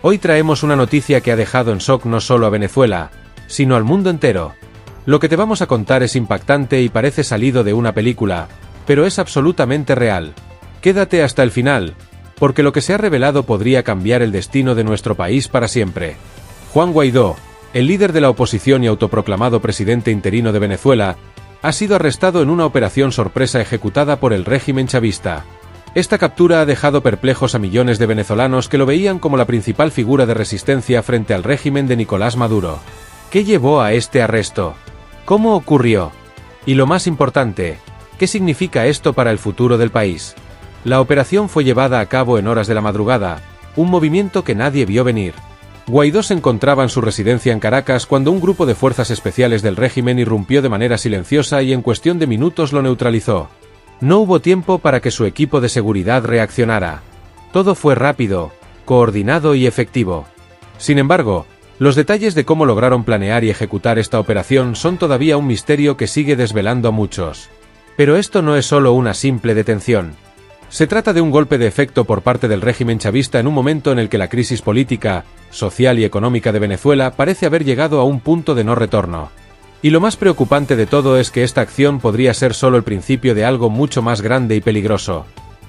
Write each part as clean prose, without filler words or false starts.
Hoy traemos una noticia que ha dejado en shock no solo a Venezuela, sino al mundo entero. Lo que te vamos a contar es impactante y parece salido de una película, pero es absolutamente real. Quédate hasta el final, porque lo que se ha revelado podría cambiar el destino de nuestro país para siempre. Juan Guaidó, el líder de la oposición y autoproclamado presidente interino de Venezuela, ha sido arrestado en una operación sorpresa ejecutada por el régimen chavista. Esta captura ha dejado perplejos a millones de venezolanos que lo veían como la principal figura de resistencia frente al régimen de Nicolás Maduro. ¿Qué llevó a este arresto? ¿Cómo ocurrió? Y lo más importante, ¿qué significa esto para el futuro del país? La operación fue llevada a cabo en horas de la madrugada, un movimiento que nadie vio venir. Guaidó se encontraba en su residencia en Caracas cuando un grupo de fuerzas especiales del régimen irrumpió de manera silenciosa y en cuestión de minutos lo neutralizó. No hubo tiempo para que su equipo de seguridad reaccionara. Todo fue rápido, coordinado y efectivo. Sin embargo, los detalles de cómo lograron planear y ejecutar esta operación son todavía un misterio que sigue desvelando a muchos. Pero esto no es solo una simple detención. Se trata de un golpe de efecto por parte del régimen chavista en un momento en el que la crisis política, social y económica de Venezuela parece haber llegado a un punto de no retorno. Y lo más preocupante de todo es que esta acción podría ser solo el principio de algo mucho más grande y peligroso.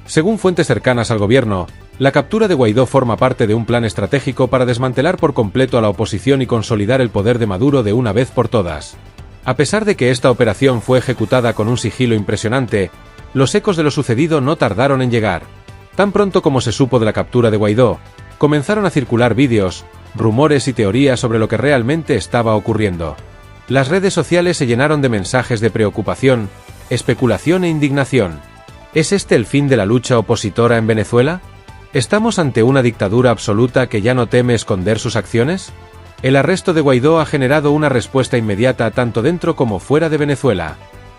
Según fuentes cercanas al gobierno, la captura de Guaidó forma parte de un plan estratégico para desmantelar por completo a la oposición y consolidar el poder de Maduro de una vez por todas. A pesar de que esta operación fue ejecutada con un sigilo impresionante, los ecos de lo sucedido no tardaron en llegar. Tan pronto como se supo de la captura de Guaidó, comenzaron a circular vídeos, rumores y teorías sobre lo que realmente estaba ocurriendo. Las redes sociales se llenaron de mensajes de preocupación, especulación e indignación. ¿Es este el fin de la lucha opositora en Venezuela? ¿Estamos ante una dictadura absoluta que ya no teme esconder sus acciones? El arresto de Guaidó ha generado una respuesta inmediata tanto dentro como fuera de Venezuela.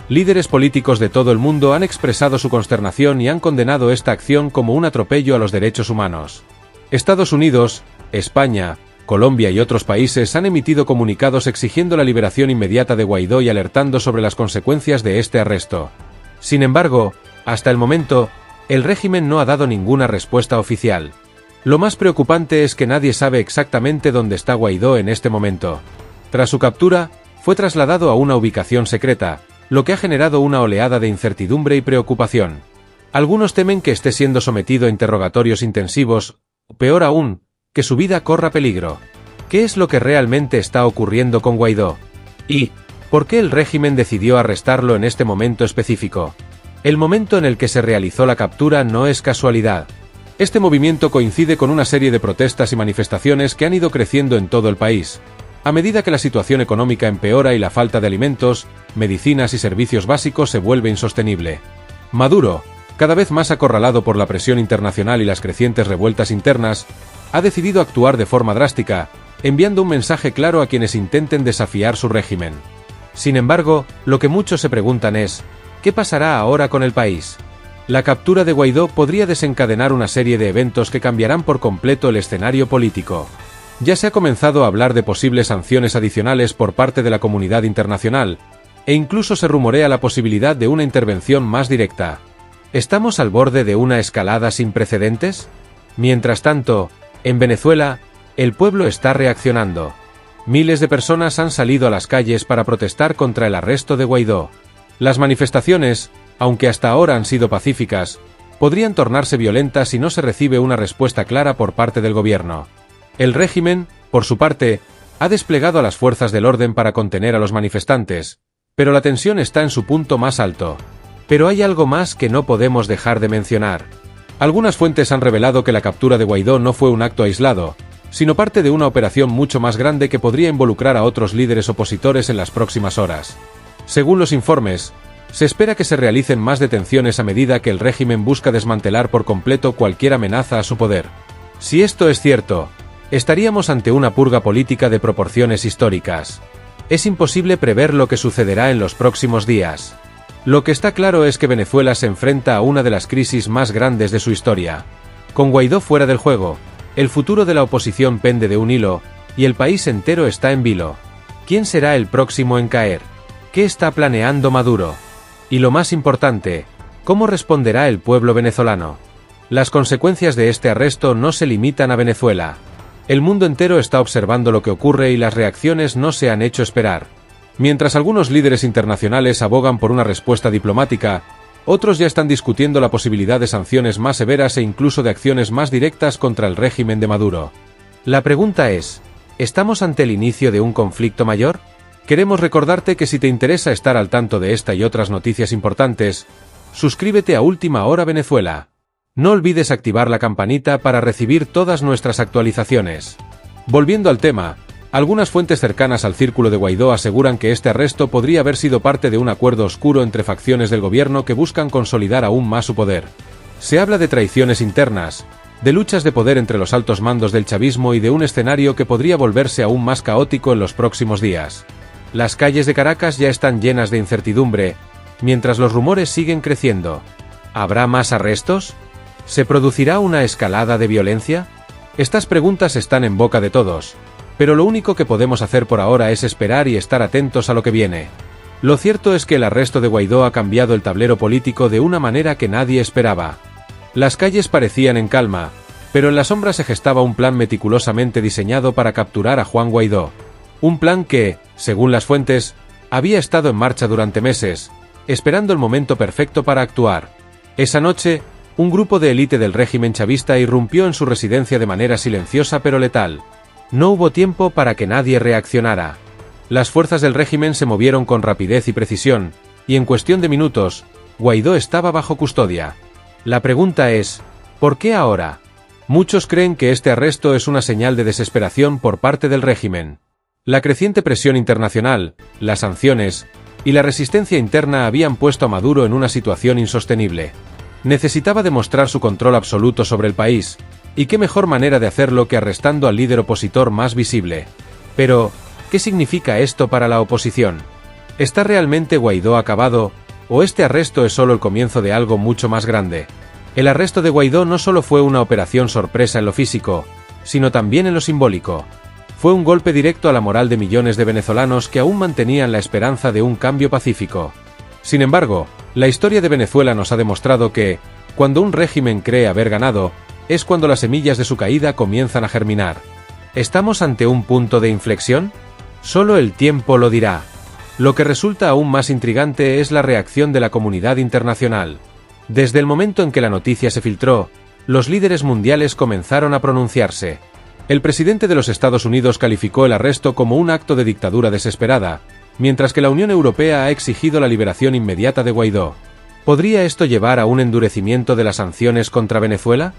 Líderes políticos de todo el mundo han expresado su consternación y han condenado esta acción como un atropello a los derechos humanos. Estados Unidos, España, Colombia y otros países han emitido comunicados exigiendo la liberación inmediata de Guaidó y alertando sobre las consecuencias de este arresto. Sin embargo, hasta el momento, el régimen no ha dado ninguna respuesta oficial. Lo más preocupante es que nadie sabe exactamente dónde está Guaidó en este momento. Tras su captura, fue trasladado a una ubicación secreta, lo que ha generado una oleada de incertidumbre y preocupación. Algunos temen que esté siendo sometido a interrogatorios intensivos, o peor aún, que su vida corra peligro. ¿Qué es lo que realmente está ocurriendo con Guaidó? ¿Y por qué el régimen decidió arrestarlo en este momento específico? El momento en el que se realizó la captura no es casualidad. Este movimiento coincide con una serie de protestas y manifestaciones que han ido creciendo en todo el país. A medida que la situación económica empeora y la falta de alimentos, medicinas y servicios básicos se vuelve insostenible. Maduro, cada vez más acorralado por la presión internacional y las crecientes revueltas internas, ha decidido actuar de forma drástica, enviando un mensaje claro a quienes intenten desafiar su régimen. Sin embargo, lo que muchos se preguntan es, ¿qué pasará ahora con el país? La captura de Guaidó podría desencadenar una serie de eventos que cambiarán por completo el escenario político. Ya se ha comenzado a hablar de posibles sanciones adicionales por parte de la comunidad internacional, e incluso se rumorea la posibilidad de una intervención más directa. ¿Estamos al borde de una escalada sin precedentes? Mientras tanto, en Venezuela, el pueblo está reaccionando. Miles de personas han salido a las calles para protestar contra el arresto de Guaidó. Las manifestaciones, aunque hasta ahora han sido pacíficas, podrían tornarse violentas si no se recibe una respuesta clara por parte del gobierno. El régimen, por su parte, ha desplegado a las fuerzas del orden para contener a los manifestantes, pero la tensión está en su punto más alto. Pero hay algo más que no podemos dejar de mencionar. Algunas fuentes han revelado que la captura de Guaidó no fue un acto aislado, sino parte de una operación mucho más grande que podría involucrar a otros líderes opositores en las próximas horas. Según los informes, se espera que se realicen más detenciones a medida que el régimen busca desmantelar por completo cualquier amenaza a su poder. Si esto es cierto, estaríamos ante una purga política de proporciones históricas. Es imposible prever lo que sucederá en los próximos días. Lo que está claro es que Venezuela se enfrenta a una de las crisis más grandes de su historia. Con Guaidó fuera del juego, el futuro de la oposición pende de un hilo, y el país entero está en vilo. ¿Quién será el próximo en caer? ¿Qué está planeando Maduro? Y lo más importante, ¿cómo responderá el pueblo venezolano? Las consecuencias de este arresto no se limitan a Venezuela. El mundo entero está observando lo que ocurre y las reacciones no se han hecho esperar. Mientras algunos líderes internacionales abogan por una respuesta diplomática, otros ya están discutiendo la posibilidad de sanciones más severas e incluso de acciones más directas contra el régimen de Maduro. La pregunta es, ¿estamos ante el inicio de un conflicto mayor? Queremos recordarte que si te interesa estar al tanto de esta y otras noticias importantes, suscríbete a Última Hora Venezuela. No olvides activar la campanita para recibir todas nuestras actualizaciones. Volviendo al tema, algunas fuentes cercanas al círculo de Guaidó aseguran que este arresto podría haber sido parte de un acuerdo oscuro entre facciones del gobierno que buscan consolidar aún más su poder. Se habla de traiciones internas, de luchas de poder entre los altos mandos del chavismo y de un escenario que podría volverse aún más caótico en los próximos días. Las calles de Caracas ya están llenas de incertidumbre, mientras los rumores siguen creciendo. ¿Habrá más arrestos? ¿Se producirá una escalada de violencia? Estas preguntas están en boca de todos, pero lo único que podemos hacer por ahora es esperar y estar atentos a lo que viene. Lo cierto es que el arresto de Guaidó ha cambiado el tablero político de una manera que nadie esperaba. Las calles parecían en calma, pero en la sombra se gestaba un plan meticulosamente diseñado para capturar a Juan Guaidó. Un plan que, según las fuentes, había estado en marcha durante meses, esperando el momento perfecto para actuar. Esa noche, un grupo de élite del régimen chavista irrumpió en su residencia de manera silenciosa pero letal. No hubo tiempo para que nadie reaccionara. Las fuerzas del régimen se movieron con rapidez y precisión, y en cuestión de minutos, Guaidó estaba bajo custodia. La pregunta es, ¿por qué ahora? Muchos creen que este arresto es una señal de desesperación por parte del régimen. La creciente presión internacional, las sanciones y la resistencia interna habían puesto a Maduro en una situación insostenible. Necesitaba demostrar su control absoluto sobre el país, y qué mejor manera de hacerlo que arrestando al líder opositor más visible. Pero, ¿qué significa esto para la oposición? ¿Está realmente Guaidó acabado, o este arresto es solo el comienzo de algo mucho más grande? El arresto de Guaidó no solo fue una operación sorpresa en lo físico, sino también en lo simbólico. Fue un golpe directo a la moral de millones de venezolanos que aún mantenían la esperanza de un cambio pacífico. Sin embargo, la historia de Venezuela nos ha demostrado que, cuando un régimen cree haber ganado, es cuando las semillas de su caída comienzan a germinar. ¿Estamos ante un punto de inflexión? Solo el tiempo lo dirá. Lo que resulta aún más intrigante es la reacción de la comunidad internacional. Desde el momento en que la noticia se filtró, los líderes mundiales comenzaron a pronunciarse. El presidente de los Estados Unidos calificó el arresto como un acto de dictadura desesperada, mientras que la Unión Europea ha exigido la liberación inmediata de Guaidó. ¿Podría esto llevar a un endurecimiento de las sanciones contra Venezuela?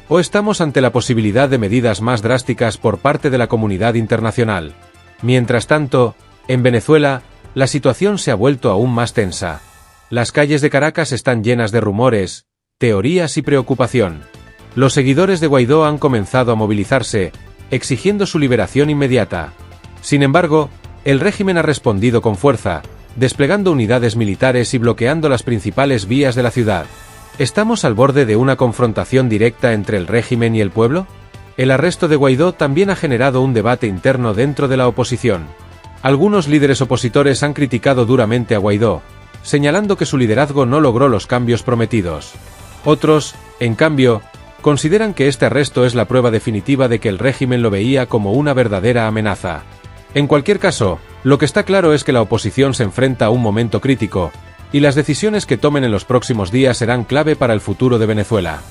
¿O estamos ante la posibilidad de medidas más drásticas por parte de la comunidad internacional? Mientras tanto, en Venezuela, la situación se ha vuelto aún más tensa. Las calles de Caracas están llenas de rumores, teorías y preocupación. Los seguidores de Guaidó han comenzado a movilizarse, exigiendo su liberación inmediata. Sin embargo, el régimen ha respondido con fuerza, desplegando unidades militares y bloqueando las principales vías de la ciudad. ¿Estamos al borde de una confrontación directa entre el régimen y el pueblo? El arresto de Guaidó también ha generado un debate interno dentro de la oposición. Algunos líderes opositores han criticado duramente a Guaidó, señalando que su liderazgo no logró los cambios prometidos. Otros, en cambio, consideran que este arresto es la prueba definitiva de que el régimen lo veía como una verdadera amenaza. En cualquier caso, lo que está claro es que la oposición se enfrenta a un momento crítico, y las decisiones que tomen en los próximos días serán clave para el futuro de Venezuela.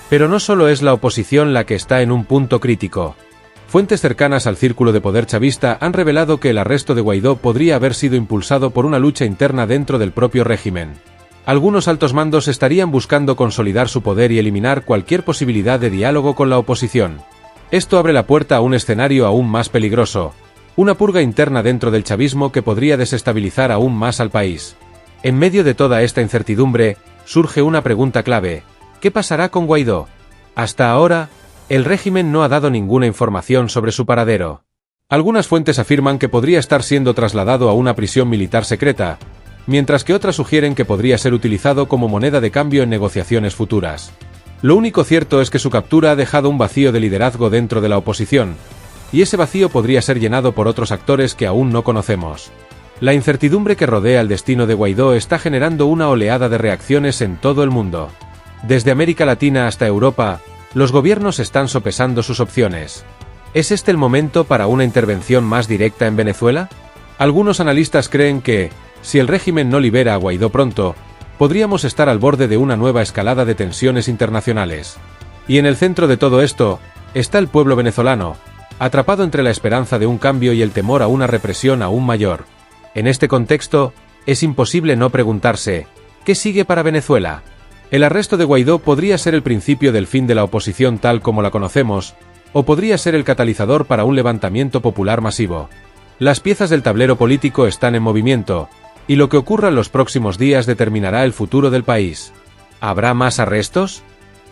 Pero no solo es la oposición la que está en un punto crítico. Fuentes cercanas al círculo de poder chavista han revelado que el arresto de Guaidó podría haber sido impulsado por una lucha interna dentro del propio régimen. Algunos altos mandos estarían buscando consolidar su poder y eliminar cualquier posibilidad de diálogo con la oposición. Esto abre la puerta a un escenario aún más peligroso, una purga interna dentro del chavismo que podría desestabilizar aún más al país. En medio de toda esta incertidumbre, surge una pregunta clave: ¿qué pasará con Guaidó? Hasta ahora, el régimen no ha dado ninguna información sobre su paradero. Algunas fuentes afirman que podría estar siendo trasladado a una prisión militar secreta, mientras que otras sugieren que podría ser utilizado como moneda de cambio en negociaciones futuras. Lo único cierto es que su captura ha dejado un vacío de liderazgo dentro de la oposición, y ese vacío podría ser llenado por otros actores que aún no conocemos. La incertidumbre que rodea el destino de Guaidó está generando una oleada de reacciones en todo el mundo. Desde América Latina hasta Europa, los gobiernos están sopesando sus opciones. ¿Es este el momento para una intervención más directa en Venezuela? Algunos analistas creen que, si el régimen no libera a Guaidó pronto, podríamos estar al borde de una nueva escalada de tensiones internacionales. Y en el centro de todo esto, está el pueblo venezolano, atrapado entre la esperanza de un cambio y el temor a una represión aún mayor. En este contexto, es imposible no preguntarse, ¿qué sigue para Venezuela? El arresto de Guaidó podría ser el principio del fin de la oposición tal como la conocemos, o podría ser el catalizador para un levantamiento popular masivo. Las piezas del tablero político están en movimiento, y lo que ocurra en los próximos días determinará el futuro del país. ¿Habrá más arrestos?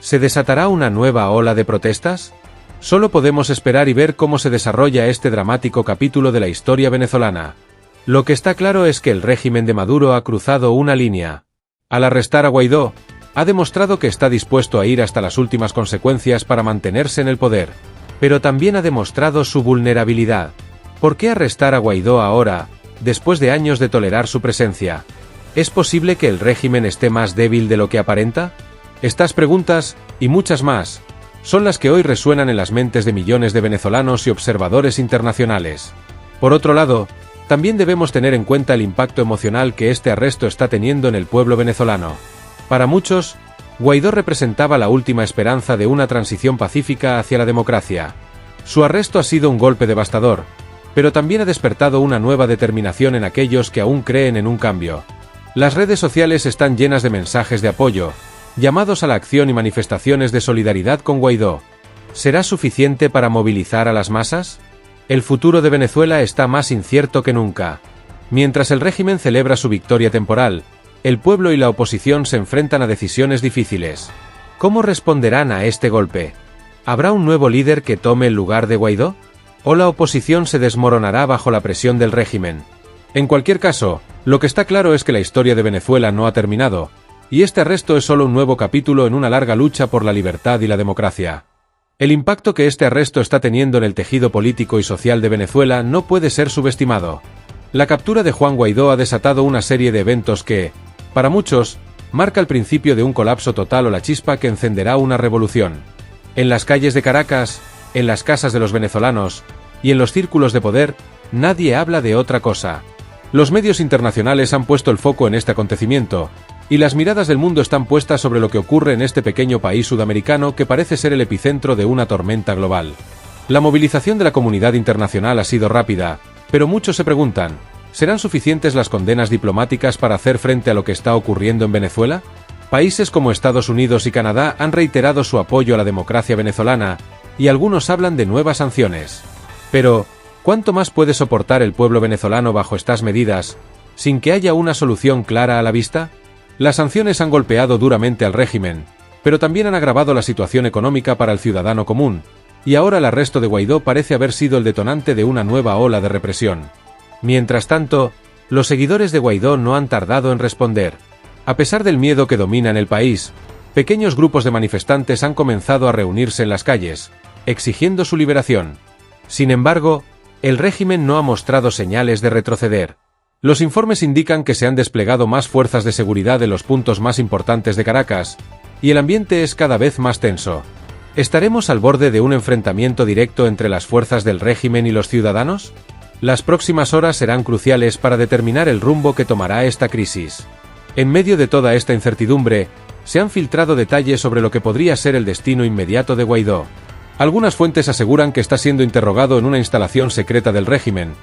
¿Se desatará una nueva ola de protestas? Solo podemos esperar y ver cómo se desarrolla este dramático capítulo de la historia venezolana. Lo que está claro es que el régimen de Maduro ha cruzado una línea. Al arrestar a Guaidó, ha demostrado que está dispuesto a ir hasta las últimas consecuencias para mantenerse en el poder. Pero también ha demostrado su vulnerabilidad. ¿Por qué arrestar a Guaidó ahora, después de años de tolerar su presencia? ¿Es posible que el régimen esté más débil de lo que aparenta? Estas preguntas, y muchas más, son las que hoy resuenan en las mentes de millones de venezolanos y observadores internacionales. Por otro lado, también debemos tener en cuenta el impacto emocional que este arresto está teniendo en el pueblo venezolano. Para muchos, Guaidó representaba la última esperanza de una transición pacífica hacia la democracia. Su arresto ha sido un golpe devastador, pero también ha despertado una nueva determinación en aquellos que aún creen en un cambio. Las redes sociales están llenas de mensajes de apoyo, llamados a la acción y manifestaciones de solidaridad con Guaidó. ¿Será suficiente para movilizar a las masas? El futuro de Venezuela está más incierto que nunca. Mientras el régimen celebra su victoria temporal, el pueblo y la oposición se enfrentan a decisiones difíciles. ¿Cómo responderán a este golpe? ¿Habrá un nuevo líder que tome el lugar de Guaidó? ¿O la oposición se desmoronará bajo la presión del régimen? En cualquier caso, lo que está claro es que la historia de Venezuela no ha terminado, y este arresto es solo un nuevo capítulo en una larga lucha por la libertad y la democracia. El impacto que este arresto está teniendo en el tejido político y social de Venezuela no puede ser subestimado. La captura de Juan Guaidó ha desatado una serie de eventos que, para muchos, marca el principio de un colapso total o la chispa que encenderá una revolución. En las calles de Caracas, en las casas de los venezolanos, y en los círculos de poder, nadie habla de otra cosa. Los medios internacionales han puesto el foco en este acontecimiento, y las miradas del mundo están puestas sobre lo que ocurre en este pequeño país sudamericano que parece ser el epicentro de una tormenta global. La movilización de la comunidad internacional ha sido rápida, pero muchos se preguntan, ¿serán suficientes las condenas diplomáticas para hacer frente a lo que está ocurriendo en Venezuela? Países como Estados Unidos y Canadá han reiterado su apoyo a la democracia venezolana, y algunos hablan de nuevas sanciones. Pero, ¿cuánto más puede soportar el pueblo venezolano bajo estas medidas, sin que haya una solución clara a la vista? Las sanciones han golpeado duramente al régimen, pero también han agravado la situación económica para el ciudadano común, y ahora el arresto de Guaidó parece haber sido el detonante de una nueva ola de represión. Mientras tanto, los seguidores de Guaidó no han tardado en responder. A pesar del miedo que domina en el país, pequeños grupos de manifestantes han comenzado a reunirse en las calles, exigiendo su liberación. Sin embargo, el régimen no ha mostrado señales de retroceder. Los informes indican que se han desplegado más fuerzas de seguridad en los puntos más importantes de Caracas, y el ambiente es cada vez más tenso. ¿Estaremos al borde de un enfrentamiento directo entre las fuerzas del régimen y los ciudadanos? Las próximas horas serán cruciales para determinar el rumbo que tomará esta crisis. En medio de toda esta incertidumbre, se han filtrado detalles sobre lo que podría ser el destino inmediato de Guaidó. Algunas fuentes aseguran que está siendo interrogado en una instalación secreta del régimen,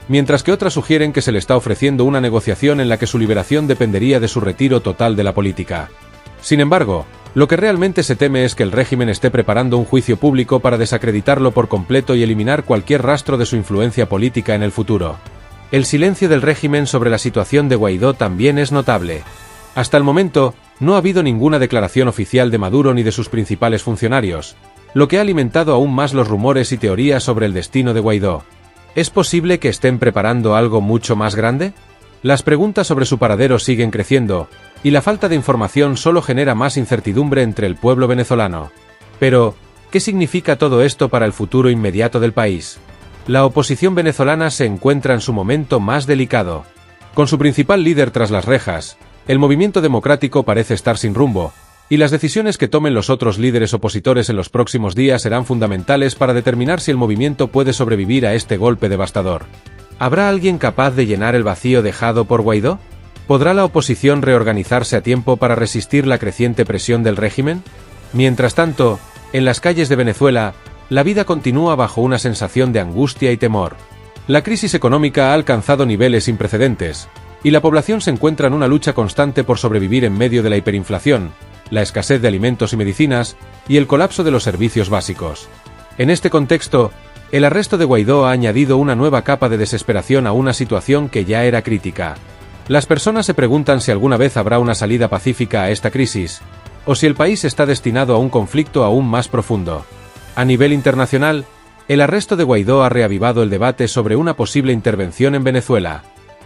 mientras que otras sugieren que se le está ofreciendo una negociación en la que su liberación dependería de su retiro total de la política. Sin embargo, lo que realmente se teme es que el régimen esté preparando un juicio público para desacreditarlo por completo y eliminar cualquier rastro de su influencia política en el futuro. El silencio del régimen sobre la situación de Guaidó también es notable. Hasta el momento, no ha habido ninguna declaración oficial de Maduro ni de sus principales funcionarios, lo que ha alimentado aún más los rumores y teorías sobre el destino de Guaidó. ¿Es posible que estén preparando algo mucho más grande? Las preguntas sobre su paradero siguen creciendo, y la falta de información solo genera más incertidumbre entre el pueblo venezolano. Pero, ¿qué significa todo esto para el futuro inmediato del país? La oposición venezolana se encuentra en su momento más delicado. Con su principal líder tras las rejas, el movimiento democrático parece estar sin rumbo, Y las decisiones que tomen los otros líderes opositores en los próximos días serán fundamentales para determinar si el movimiento puede sobrevivir a este golpe devastador. ¿Habrá alguien capaz de llenar el vacío dejado por Guaidó? ¿Podrá la oposición reorganizarse a tiempo para resistir la creciente presión del régimen? Mientras tanto, en las calles de Venezuela, la vida continúa bajo una sensación de angustia y temor. La crisis económica ha alcanzado niveles sin precedentes, y la población se encuentra en una lucha constante por sobrevivir en medio de la hiperinflación, la escasez de alimentos y medicinas, y el colapso de los servicios básicos. En este contexto, el arresto de Guaidó ha añadido una nueva capa de desesperación a una situación que ya era crítica. Las personas se preguntan si alguna vez habrá una salida pacífica a esta crisis, o si el país está destinado a un conflicto aún más profundo. A nivel internacional, el arresto de Guaidó ha reavivado el debate sobre una posible intervención en Venezuela.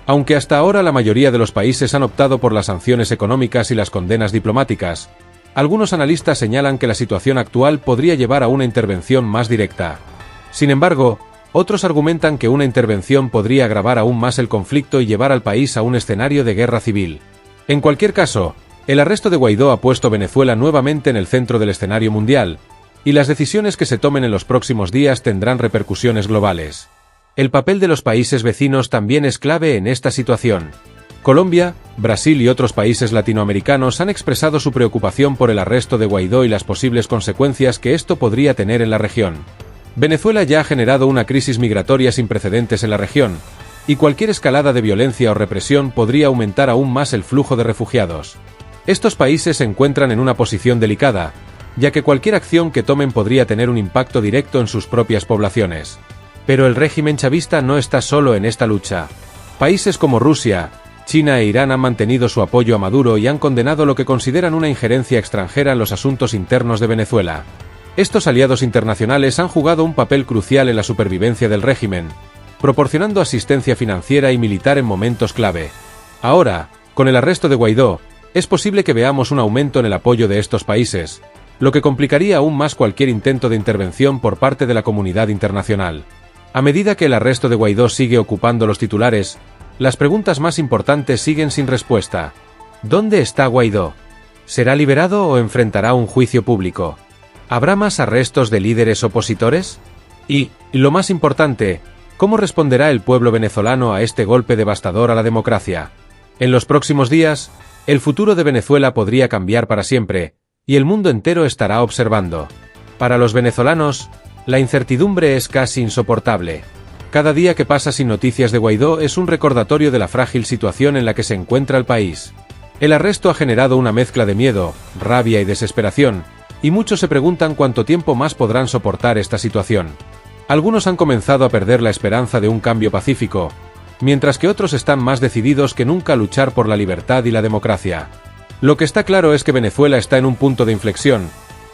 Aunque hasta ahora la mayoría de los países han optado por las sanciones económicas y las condenas diplomáticas, algunos analistas señalan que la situación actual podría llevar a una intervención más directa. Sin embargo, otros argumentan que una intervención podría agravar aún más el conflicto y llevar al país a un escenario de guerra civil. En cualquier caso, el arresto de Guaidó ha puesto Venezuela nuevamente en el centro del escenario mundial, y las decisiones que se tomen en los próximos días tendrán repercusiones globales. El papel de los países vecinos también es clave en esta situación. Colombia, Brasil y otros países latinoamericanos han expresado su preocupación por el arresto de Guaidó y las posibles consecuencias que esto podría tener en la región. Venezuela ya ha generado una crisis migratoria sin precedentes en la región, y cualquier escalada de violencia o represión podría aumentar aún más el flujo de refugiados. Estos países se encuentran en una posición delicada, ya que cualquier acción que tomen podría tener un impacto directo en sus propias poblaciones. Pero el régimen chavista no está solo en esta lucha. Países como Rusia, China e Irán han mantenido su apoyo a Maduro y han condenado lo que consideran una injerencia extranjera en los asuntos internos de Venezuela. Estos aliados internacionales han jugado un papel crucial en la supervivencia del régimen, proporcionando asistencia financiera y militar en momentos clave. Ahora, con el arresto de Guaidó, es posible que veamos un aumento en el apoyo de estos países, lo que complicaría aún más cualquier intento de intervención por parte de la comunidad internacional. A medida que el arresto de Guaidó sigue ocupando los titulares, las preguntas más importantes siguen sin respuesta. ¿Dónde está Guaidó? ¿Será liberado o enfrentará un juicio público? ¿Habrá más arrestos de líderes opositores? Y, lo más importante, ¿cómo responderá el pueblo venezolano a este golpe devastador a la democracia? En los próximos días, el futuro de Venezuela podría cambiar para siempre, y el mundo entero estará observando. Para los venezolanos, la incertidumbre es casi insoportable. Cada día que pasa sin noticias de Guaidó es un recordatorio de la frágil situación en la que se encuentra el país. El arresto ha generado una mezcla de miedo, rabia y desesperación, y muchos se preguntan cuánto tiempo más podrán soportar esta situación. Algunos han comenzado a perder la esperanza de un cambio pacífico, mientras que otros están más decididos que nunca a luchar por la libertad y la democracia. Lo que está claro es que Venezuela está en un punto de inflexión,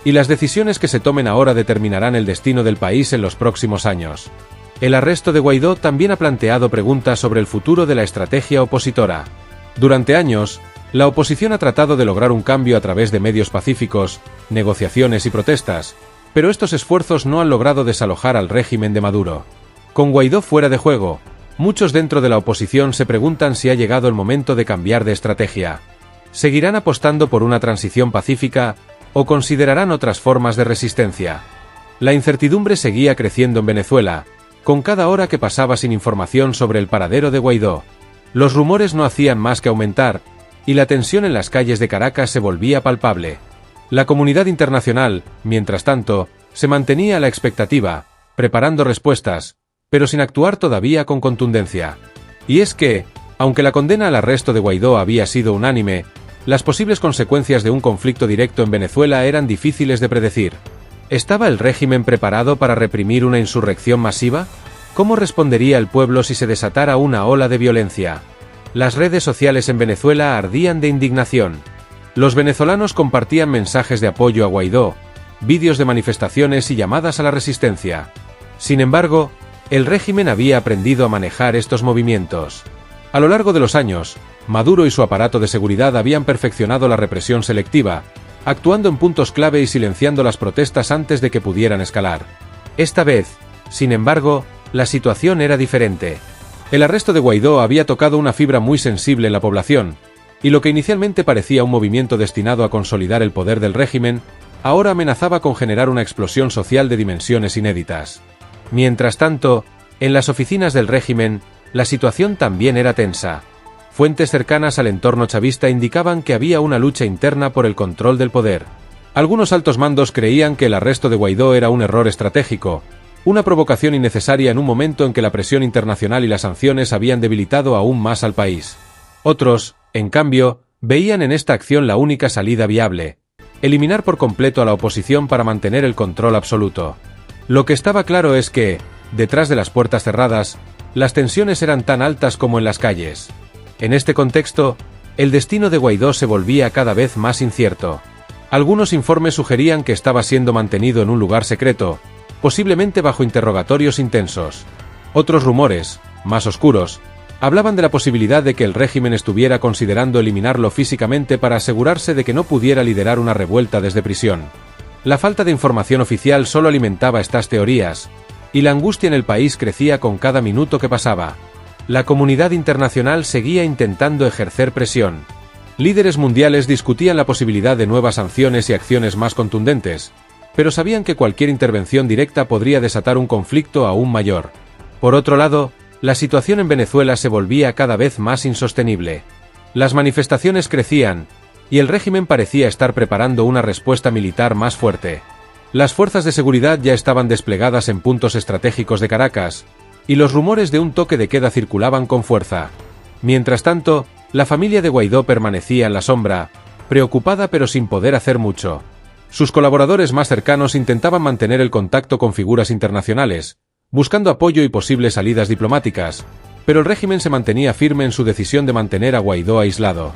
y las decisiones que se tomen ahora determinarán el destino del país en los próximos años. El arresto de Guaidó también ha planteado preguntas sobre el futuro de la estrategia opositora. Durante años, la oposición ha tratado de lograr un cambio a través de medios pacíficos, negociaciones y protestas, pero estos esfuerzos no han logrado desalojar al régimen de Maduro. Con Guaidó fuera de juego, muchos dentro de la oposición se preguntan si ha llegado el momento de cambiar de estrategia. ¿Seguirán apostando por una transición pacífica o considerarán otras formas de resistencia? La incertidumbre seguía creciendo en Venezuela, con cada hora que pasaba sin información sobre el paradero de Guaidó. Los rumores no hacían más que aumentar, y la tensión en las calles de Caracas se volvía palpable. La comunidad internacional, mientras tanto, se mantenía a la expectativa, preparando respuestas, pero sin actuar todavía con contundencia. Y es que, aunque la condena al arresto de Guaidó había sido unánime, las posibles consecuencias de un conflicto directo en Venezuela eran difíciles de predecir. ¿Estaba el régimen preparado para reprimir una insurrección masiva? ¿Cómo respondería el pueblo si se desatara una ola de violencia? Las redes sociales en Venezuela ardían de indignación. Los venezolanos compartían mensajes de apoyo a Guaidó, vídeos de manifestaciones y llamadas a la resistencia. Sin embargo, el régimen había aprendido a manejar estos movimientos. A lo largo de los años, Maduro y su aparato de seguridad habían perfeccionado la represión selectiva, actuando en puntos clave y silenciando las protestas antes de que pudieran escalar. Esta vez, sin embargo, la situación era diferente. El arresto de Guaidó había tocado una fibra muy sensible en la población, y lo que inicialmente parecía un movimiento destinado a consolidar el poder del régimen, ahora amenazaba con generar una explosión social de dimensiones inéditas. Mientras tanto, en las oficinas del régimen, la situación también era tensa. Fuentes cercanas al entorno chavista indicaban que había una lucha interna por el control del poder. Algunos altos mandos creían que el arresto de Guaidó era un error estratégico, una provocación innecesaria en un momento en que la presión internacional y las sanciones habían debilitado aún más al país. Otros, en cambio, veían en esta acción la única salida viable: eliminar por completo a la oposición para mantener el control absoluto. Lo que estaba claro es que, detrás de las puertas cerradas, las tensiones eran tan altas como en las calles. En este contexto, el destino de Guaidó se volvía cada vez más incierto. Algunos informes sugerían que estaba siendo mantenido en un lugar secreto, posiblemente bajo interrogatorios intensos. Otros rumores, más oscuros, hablaban de la posibilidad de que el régimen estuviera considerando eliminarlo físicamente para asegurarse de que no pudiera liderar una revuelta desde prisión. La falta de información oficial solo alimentaba estas teorías, y la angustia en el país crecía con cada minuto que pasaba. La comunidad internacional seguía intentando ejercer presión. Líderes mundiales discutían la posibilidad de nuevas sanciones y acciones más contundentes, pero sabían que cualquier intervención directa podría desatar un conflicto aún mayor. Por otro lado, la situación en Venezuela se volvía cada vez más insostenible. Las manifestaciones crecían, y el régimen parecía estar preparando una respuesta militar más fuerte. Las fuerzas de seguridad ya estaban desplegadas en puntos estratégicos de Caracas, y los rumores de un toque de queda circulaban con fuerza. Mientras tanto, la familia de Guaidó permanecía en la sombra, preocupada pero sin poder hacer mucho. Sus colaboradores más cercanos intentaban mantener el contacto con figuras internacionales, buscando apoyo y posibles salidas diplomáticas, pero el régimen se mantenía firme en su decisión de mantener a Guaidó aislado.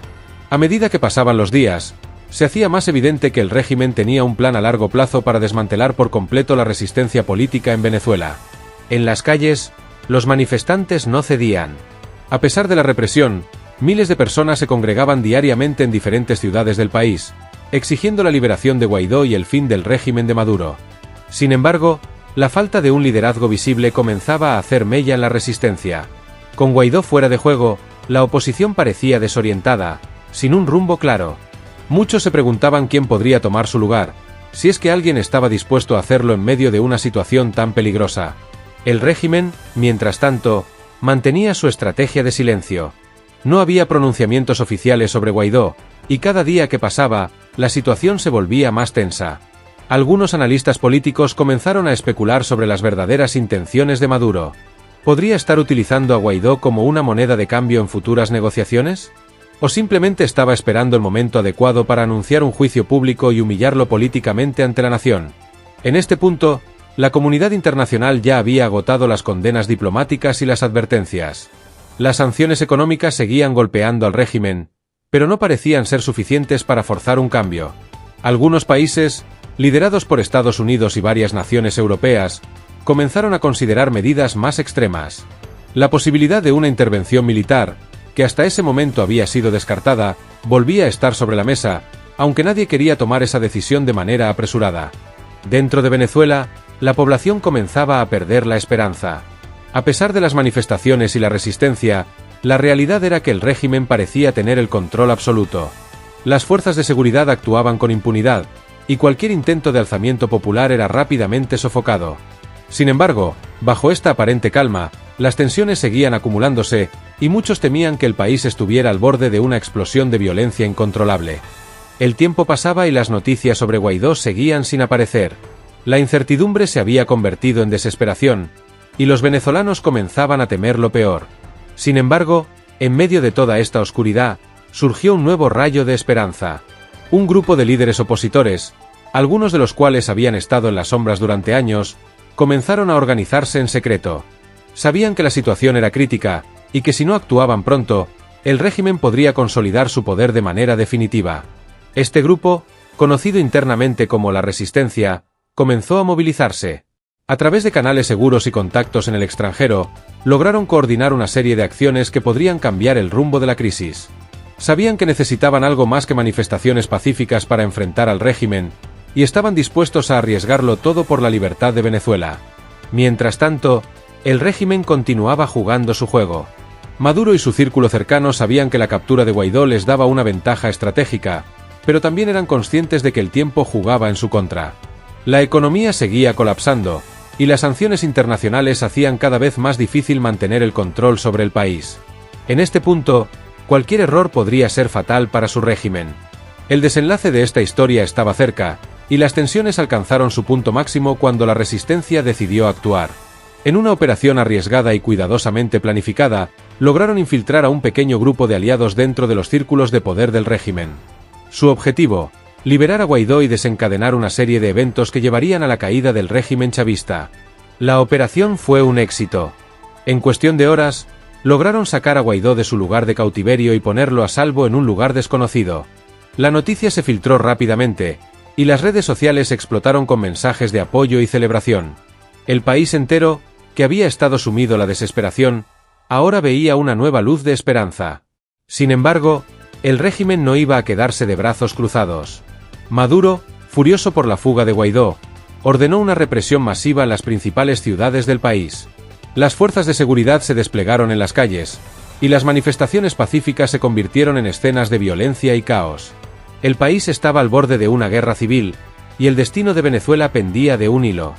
A medida que pasaban los días, se hacía más evidente que el régimen tenía un plan a largo plazo para desmantelar por completo la resistencia política en Venezuela. En las calles, los manifestantes no cedían. A pesar de la represión, miles de personas se congregaban diariamente en diferentes ciudades del país, exigiendo la liberación de Guaidó y el fin del régimen de Maduro. Sin embargo, la falta de un liderazgo visible comenzaba a hacer mella en la resistencia. Con Guaidó fuera de juego, la oposición parecía desorientada, sin un rumbo claro. Muchos se preguntaban quién podría tomar su lugar, si es que alguien estaba dispuesto a hacerlo en medio de una situación tan peligrosa. El régimen, mientras tanto, mantenía su estrategia de silencio. No había pronunciamientos oficiales sobre Guaidó, y cada día que pasaba, la situación se volvía más tensa. Algunos analistas políticos comenzaron a especular sobre las verdaderas intenciones de Maduro. ¿Podría estar utilizando a Guaidó como una moneda de cambio en futuras negociaciones? ¿O simplemente estaba esperando el momento adecuado para anunciar un juicio público y humillarlo políticamente ante la nación? En este punto, la comunidad internacional ya había agotado las condenas diplomáticas y las advertencias. Las sanciones económicas seguían golpeando al régimen, pero no parecían ser suficientes para forzar un cambio. Algunos países, liderados por Estados Unidos y varias naciones europeas, comenzaron a considerar medidas más extremas. La posibilidad de una intervención militar, que hasta ese momento había sido descartada, volvía a estar sobre la mesa, aunque nadie quería tomar esa decisión de manera apresurada. Dentro de Venezuela, la población comenzaba a perder la esperanza. A pesar de las manifestaciones y la resistencia, la realidad era que el régimen parecía tener el control absoluto. Las fuerzas de seguridad actuaban con impunidad, y cualquier intento de alzamiento popular era rápidamente sofocado. Sin embargo, bajo esta aparente calma, las tensiones seguían acumulándose, y muchos temían que el país estuviera al borde de una explosión de violencia incontrolable. El tiempo pasaba y las noticias sobre Guaidó seguían sin aparecer. La incertidumbre se había convertido en desesperación, y los venezolanos comenzaban a temer lo peor. Sin embargo, en medio de toda esta oscuridad, surgió un nuevo rayo de esperanza. Un grupo de líderes opositores, algunos de los cuales habían estado en las sombras durante años, comenzaron a organizarse en secreto. Sabían que la situación era crítica, y que si no actuaban pronto, el régimen podría consolidar su poder de manera definitiva. Este grupo, conocido internamente como la Resistencia, comenzó a movilizarse. A través de canales seguros y contactos en el extranjero, lograron coordinar una serie de acciones que podrían cambiar el rumbo de la crisis. Sabían que necesitaban algo más que manifestaciones pacíficas para enfrentar al régimen, y estaban dispuestos a arriesgarlo todo por la libertad de Venezuela. Mientras tanto, el régimen continuaba jugando su juego. Maduro y su círculo cercano sabían que la captura de Guaidó les daba una ventaja estratégica, pero también eran conscientes de que el tiempo jugaba en su contra. La economía seguía colapsando, y las sanciones internacionales hacían cada vez más difícil mantener el control sobre el país. En este punto, cualquier error podría ser fatal para su régimen. El desenlace de esta historia estaba cerca, y las tensiones alcanzaron su punto máximo cuando la resistencia decidió actuar. En una operación arriesgada y cuidadosamente planificada, lograron infiltrar a un pequeño grupo de aliados dentro de los círculos de poder del régimen. Su objetivo: liberar a Guaidó y desencadenar una serie de eventos que llevarían a la caída del régimen chavista. La operación fue un éxito. En cuestión de horas, lograron sacar a Guaidó de su lugar de cautiverio y ponerlo a salvo en un lugar desconocido. La noticia se filtró rápidamente, y las redes sociales explotaron con mensajes de apoyo y celebración. El país entero, que había estado sumido en la desesperación, ahora veía una nueva luz de esperanza. Sin embargo, el régimen no iba a quedarse de brazos cruzados. Maduro, furioso por la fuga de Guaidó, ordenó una represión masiva en las principales ciudades del país. Las fuerzas de seguridad se desplegaron en las calles, y las manifestaciones pacíficas se convirtieron en escenas de violencia y caos. El país estaba al borde de una guerra civil, y el destino de Venezuela pendía de un hilo.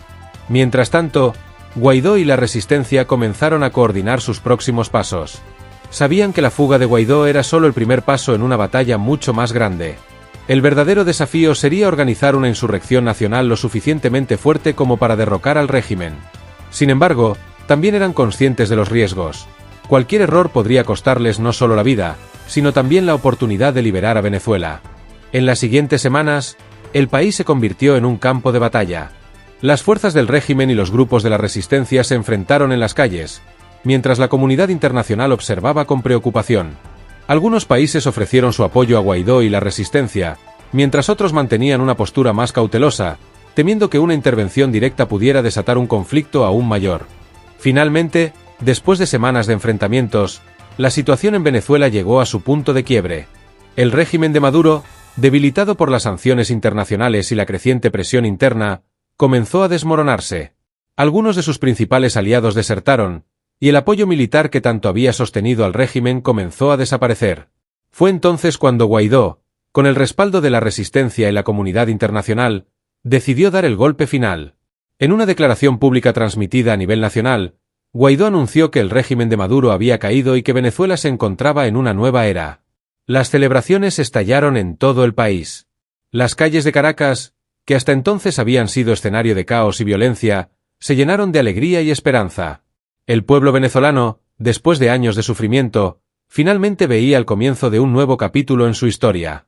Mientras tanto, Guaidó y la resistencia comenzaron a coordinar sus próximos pasos. Sabían que la fuga de Guaidó era solo el primer paso en una batalla mucho más grande. El verdadero desafío sería organizar una insurrección nacional lo suficientemente fuerte como para derrocar al régimen. Sin embargo, también eran conscientes de los riesgos. Cualquier error podría costarles no solo la vida, sino también la oportunidad de liberar a Venezuela. En las siguientes semanas, el país se convirtió en un campo de batalla. Las fuerzas del régimen y los grupos de la resistencia se enfrentaron en las calles, mientras la comunidad internacional observaba con preocupación. Algunos países ofrecieron su apoyo a Guaidó y la resistencia, mientras otros mantenían una postura más cautelosa, temiendo que una intervención directa pudiera desatar un conflicto aún mayor. Finalmente, después de semanas de enfrentamientos, la situación en Venezuela llegó a su punto de quiebre. El régimen de Maduro, debilitado por las sanciones internacionales y la creciente presión interna, comenzó a desmoronarse. Algunos de sus principales aliados desertaron, y el apoyo militar que tanto había sostenido al régimen comenzó a desaparecer. Fue entonces cuando Guaidó, con el respaldo de la resistencia y la comunidad internacional, decidió dar el golpe final. En una declaración pública transmitida a nivel nacional, Guaidó anunció que el régimen de Maduro había caído y que Venezuela se encontraba en una nueva era. Las celebraciones estallaron en todo el país. Las calles de Caracas, que hasta entonces habían sido escenario de caos y violencia, se llenaron de alegría y esperanza. El pueblo venezolano, después de años de sufrimiento, finalmente veía el comienzo de un nuevo capítulo en su historia.